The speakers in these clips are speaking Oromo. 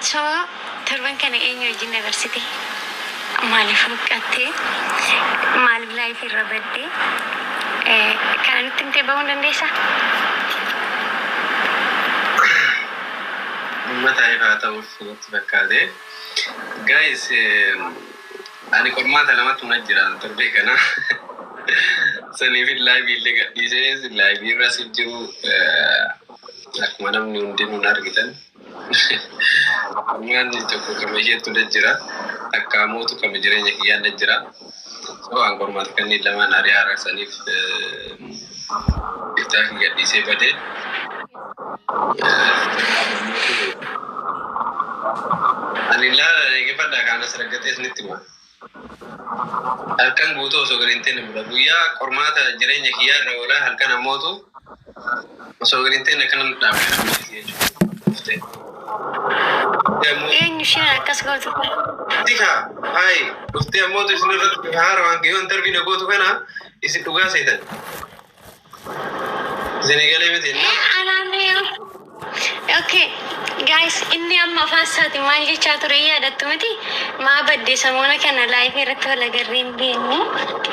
So torban kana eenyu wajjin dabarsite maaliif huqqatte maaliif laayif irra badde kana nutti himtee bahuu dandeessaa? Ummata ifaa ta'uuf natti fakkaate. Guys, ani qormaata lamatu na jira torbee kana. Saniif laayivii illee gadhiisee laayivii irra si jiru akkuma namni hundinuu na argitan. Qormaanni tokko kama isheetu na jira. Akka mootu kama jireenya kiyyaan na jira. So an qormaata kanneen lamaan ari'aara saniif iftaa kiyya gadhiisee badee. Ani laala eegeffadha kana saragatees nitti hima. Halkan guutuu osoo galiinteen bula guyyaa qormaata jireenya kiyyaa irra oolaa halkan ammootu osoo galiinteen akkana dhaabbatanii jechuudha. Eenyu isheen akkas gootu? Tika hayi dhuftee ammootu isin irratti haara waan gahee darbiina gootu kana isin dhugaa seetan. Isin eegalee miti. Okay, guys, inni amma faassaati maal jechaa ture yaadattu miti maa badde samoona kana laayif irratti wal agarreen beenu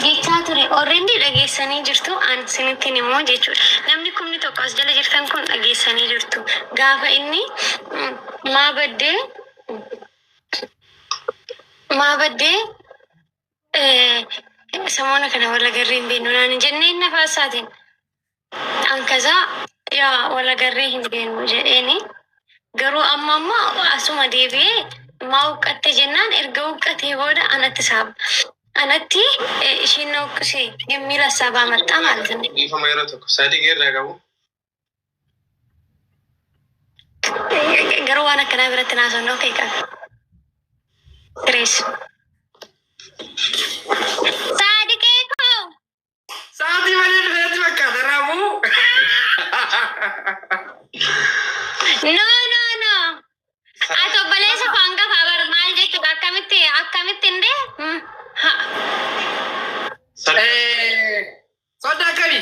jechaa ture already dhageessanii jirtu an sinittiin immoo jechuudha. Namni kumni tokko as jala jirtan kun dhageessanii jirtu gaafa inni maa badde samoona kana wal agarreen beenu naan jennee inni faassaatiin an kazaa yaa wal agarree hin beenu jedheeni garuu amma asuma deebi'ee maa huqqatte jennaan erga huqqatee booda anatti ishiin na huqqisee miira sabaa maxxaa ማለት ነው. Ifama yeroo tokko sadii geerraa qabu. Garuu waan akkanaa biratti naasonnoo ta'e qaba. Tirees. Saadiqee koo. Saadii malee dhufeetti fakkaata raamuu. No. Ato balesa fanga fabar mal je tu akamitti inde. Soda kami.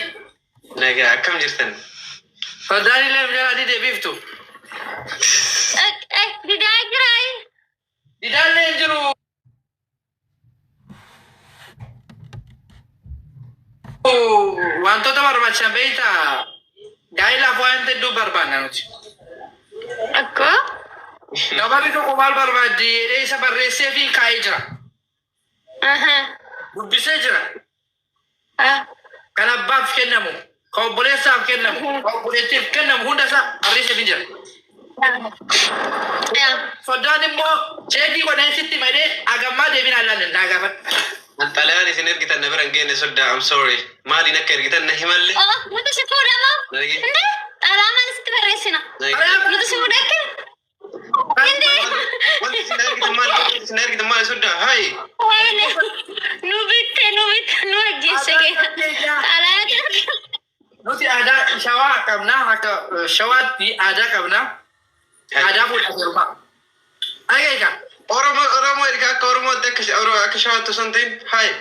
Naga akam jirtan. Soda ni lem jala di debiftu. Didaa jirai. Didaa le jiru. Wantoota barbaachisan beekta. Gaa'elaaf waan hedduu barbaanna nuti. Akka? Namni tokko maal barbaadde jedhee isa barreessee fi kaa'ee jira. Dubbisee jira. Kan abbaaf kennamu, kan obboleessaaf kennamu, kan obboleettiif kennamu hunda isaa barreessee jira. Soddaan immoo cheekii godhanii sitti malee agammaa deebiin allaan danda'a gaafadha. Xalayaan isin ergitan na biran geenne soddaa I'm sorry. Maaliin akka ergitan na himalle? Nuti si fuudhama? Inde? Xalayaan sitti barreessina. Nuti si fuudhakke? Wanti isin ergitan maali soddaa? Hayi. Nu bitte nu ajjeesse keessa. Xalayaan. Nuti aadaa shawaa qabnaa akka shawaatti aadaa qabnaa. Aadaa fuudhaa seerumaa. Ageeka. Oromoo erga akka Oromootti akka shawaatti osoo hin ta'in hayi.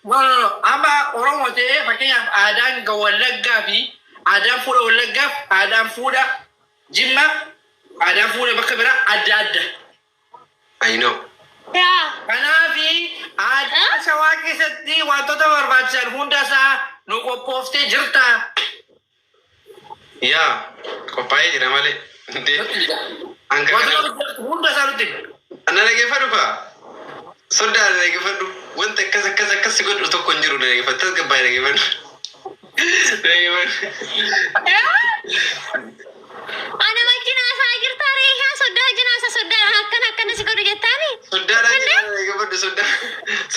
No. Amma Oromoo ta'ee fakkeenyaaf aadaan Wallaggaa fi aadaan fuudha Wallaggaaf aadaan fuudha Jimmaa aadaan fuudha bakka biraa adda. I know. Kanaafi aadaa shawaa keessatti wantoota barbaachisan hunda isaa nu qophooftee jirta. Yaa qophaa'ee jira malee. Hunda isaa nuti. Ana dhaggeeffadhu faa. Soddaa dhaggeeffadhu. Wanta akkas godhu tokko hin jiru dhaggeeffadhu. Tasgabbaa'ee dhaggeeffadhu. Ana majjinaasaa jirtaa reeshaa soddaa jinaasa soddaa akkana si godhu jettaani? Soddaa dhaggeeffadhu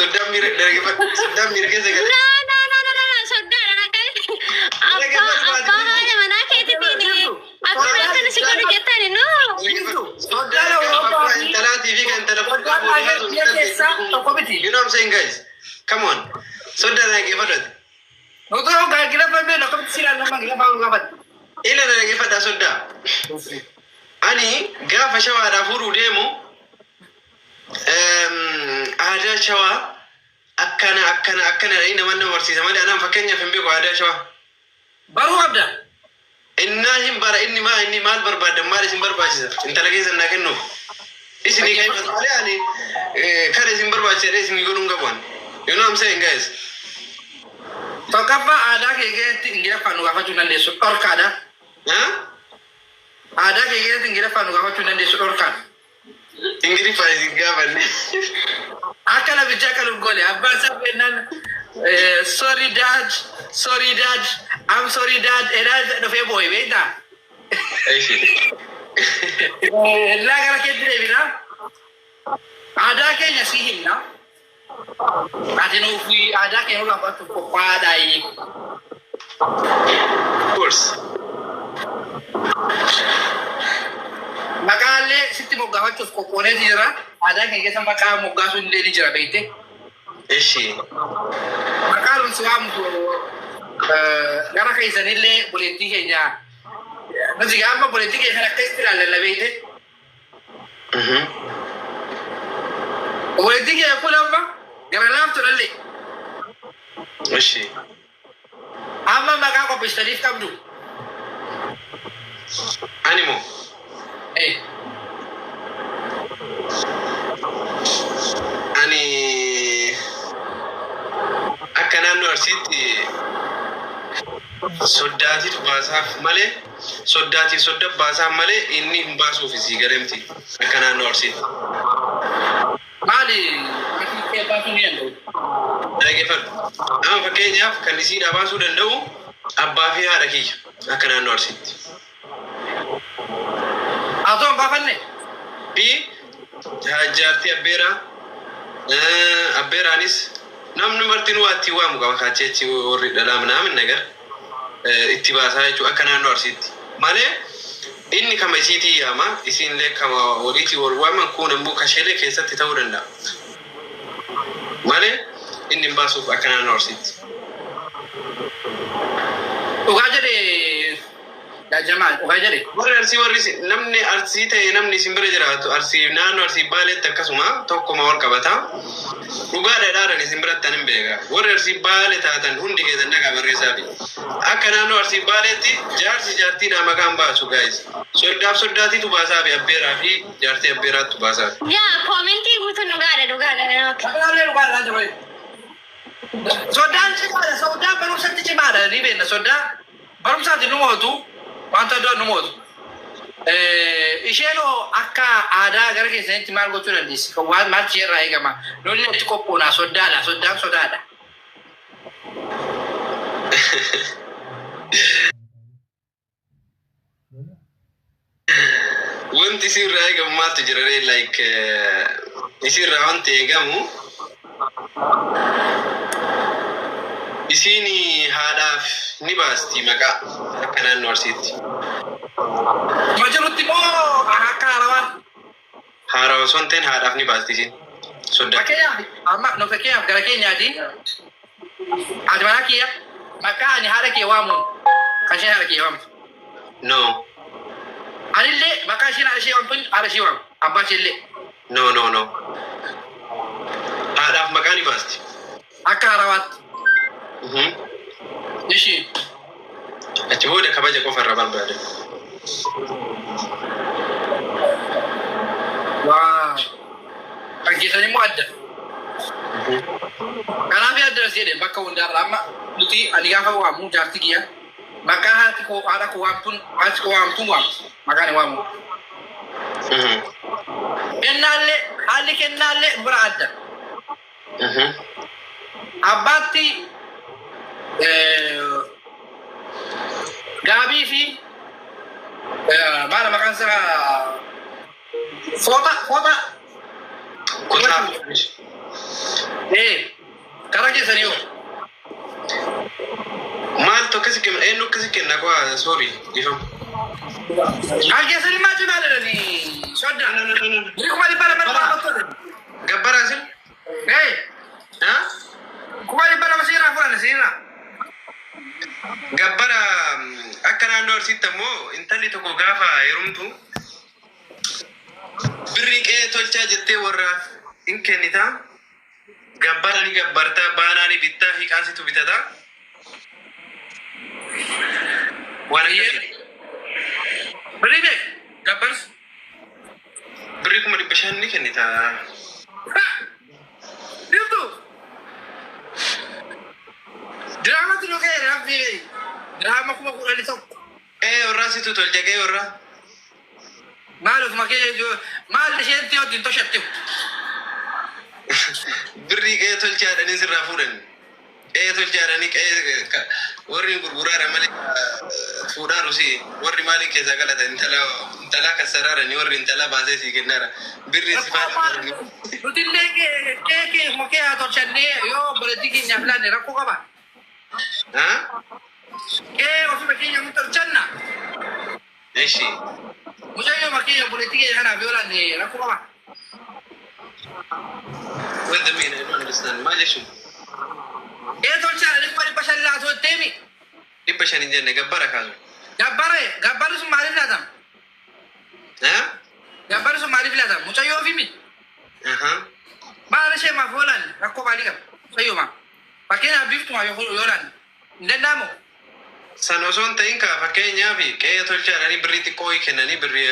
soddaa miira dhaggeeffadhu. Soddaa miira keessa gala. No. Soddaa abbaa haala manaa keetiitiin akkana si godhu jettaani no. You know what I'm saying, guys? Come on. Soda lagi fadat. Noto gila fadat nak silan nama gila fadat. Ila lagi fadat soda. Ani gafa shawa ada furu demo. Ada shawa akkana ina mana bersisa mana anak fakirnya fembe ko ada shawa. Baru ada. Inna him bara inni mal berbada mal sim berbasa. Inta lagi sana kenno. Isini kaya matali ani kare simbar baca isini gunung kapan. You know what I'm saying, guys? Tokapa ada kayak tinggi apa nu apa cuman desu orkada. Hah? Ada kayak tinggi apa nu apa cuman desu orkada. Ingiri faizin kapan? Akala bicara lu gole. Abang sampai sorry dad, I'm sorry dad. Era no fue boy, ¿verdad? Aishi. La gara ke dire bina. Ada kayaknya sihir na. Ada no fui ada kayaknya ulah batu kepada ini. Of course. Makale sitti mogga faccio scopone jira. Ada kayaknya sama kamu mogga sunde di jira bete. Aishi. Makalo suam tu gara kayak sanille politik kayaknya. Nanti apa politik kayaknya istilah la bete. Politik ya pula apa? Gara lam tu lalle. Aishi. Amma maka ko pistarif kabdu. Animo. Ani akka naannoo Arsiitti soddaatitu baasaaf malee soddaatiif sodda baasaaf malee inni hin baasuuf isii gareemti akka naannoo Arsiitti. Maali ke baasuu ni danda'u. Dhaggeeffadhu. Amma fakkeenyaaf kan isiidhaa baasuu danda'u abbaa fi haadha kiyya akka naannoo Arsiitti. Atoo baafanne. Fi jaartii abbeeraanis namni martinuu atti waamu qaba kaacheechi warri dhalaa naamin nagar itti baasaa jechuudha akka naannoo Arsiitti. Malee inni kama isiitii yaama isiinillee kama walitti wal waaman kun immoo kasheelee keessatti ta'uu danda'a. Malee inni hin baasuuf akka naannoo Arsiitti. Dhugaa jedhee Jamal, wajari. Warri namni Arsii ta'e namni simbira jiraatu Arsii naannoo Arsii Baaleetti akkasuma tokkuma wal qabata. Dhugaadha dhaadhan simbiratti hin beeka. Warri Arsii Baalee taatan hundi keessan dhagaa barreessaa fi akka naannoo Arsii Baaleetti jaartiidha maqaan baasu guys. Soddaatiitu baasaa fi abbeeraa fi jaartii abbeeraattu baasaa. Yaa koomentii guutuun dhugaadha. Dhugaadha jiru. Soddaan barumsatti cimaadha ni beekna soddaan barumsaatti nu mootu. Wanta doon nu mootu. Isheenoo akka aadaa gara keessanitti maal gochuu dandeessi? Waan maal ishee irraa eegama? Lolli itti qophoonaa soddaadha. Soddaan sodaadha. Wanti isirraa eegamu maaltu jira ree? Like isirraa wanti eegamu isiin haadhaaf ni baasti maqaa akka naannoo Arsiitti. Majirutti moo akka haarawaan? Haarawaa osoo hin ta'in haadhaaf ni baasti isiin. Soddaa. Fakkeenyaaf gara keenyaati. Ati mana kiyya maqaa ani haadha kee waamuun kan isheen haadha kee waamtu. No. Anillee maqaa isheen haadha ishee waamtuun haadha ishee waamu. Abbaa isheellee. No. Haadhaaf maqaa ni baasti. Akka haarawaatti. Ishi. Achi booda kabaja qofa irra barbaade. Waa. Kan keessan immoo adda. Kanaaf adda jedhe bakka hundaarra amma nuti ani gaafa waamu jaartii kiyya maqaa haati koo haadha koo waamtuun haati koo waamtuun waamtu maqaan waamu. Kennaallee haalli kennaallee bira adda. Abbaatti gaabii fi maal maqaan isaa foota. Kutaa. Karaa keessanii yoo. Maaltu akkasi kenna? Eenyu akkasi kenna qofa sorry dhiifama. Kan keessanii maal cimaa jedhanii soddaa. Kuma dhibba lama nama Gabbaraa sin? Kuma dhibba lama siirraa fudhanne siirraa. Gabbara akka naannoo Arsiitti ammoo intalli tokko gaafa heerumtu birrii qe'ee tolchaa jettee warraaf hin kennita. Gabbara ni gabbarta, baanaa ni bittaa, hiiqaansitu bitata. Waan akkasii. Birrii beek gabbarsu. Birrii kuma 500 ni kennita. Dibdu. Drama tu lokai Rafi. Drama kuma kurang sok. Warra situ tolchaqee warra. Maaluf makee maal isheen tiyoo dinto shattiu. Birrii qe'ee tolchaadhanii sirraa fuudhan. Qe'ee tolchaadhanii qe'ee warri gurguraadha malee fuudhaa rusii warri maaliin keessaa galatan intala kassaraadhani warri intala baasee sii kennaadha. Birrii si faana. Nutillee qe'ee makee haa tolchannee yoo boleettii keenyaaf laanne rakkoo qaba. Qe'ee ofii keenya nu tolchanna. Eshi. Mucayyoo makee boleettii keenya kanaaf yoo laanne rakkoo qaba. What do you mean? I don't understand. Maal jechuun? Tolchaadha dhibba dhibba shan laatoo deemi. 500 hin jenne gabbara kaasu. Gabbarri sun maaliif laatama? Gabbarri sun maaliif laatama? Mucayyoo ofii miti. Maal ishee maaf yoo laanne rakkoo maalii qaba? Mucayyoo maa? Fakkeenyaaf biiftumaa yoo laanne hin danda'amu. San osoo hin ta'in kaa fakkeenyaaf qe'ee tolchaadhanii birrii xiqqoo kennanii birrii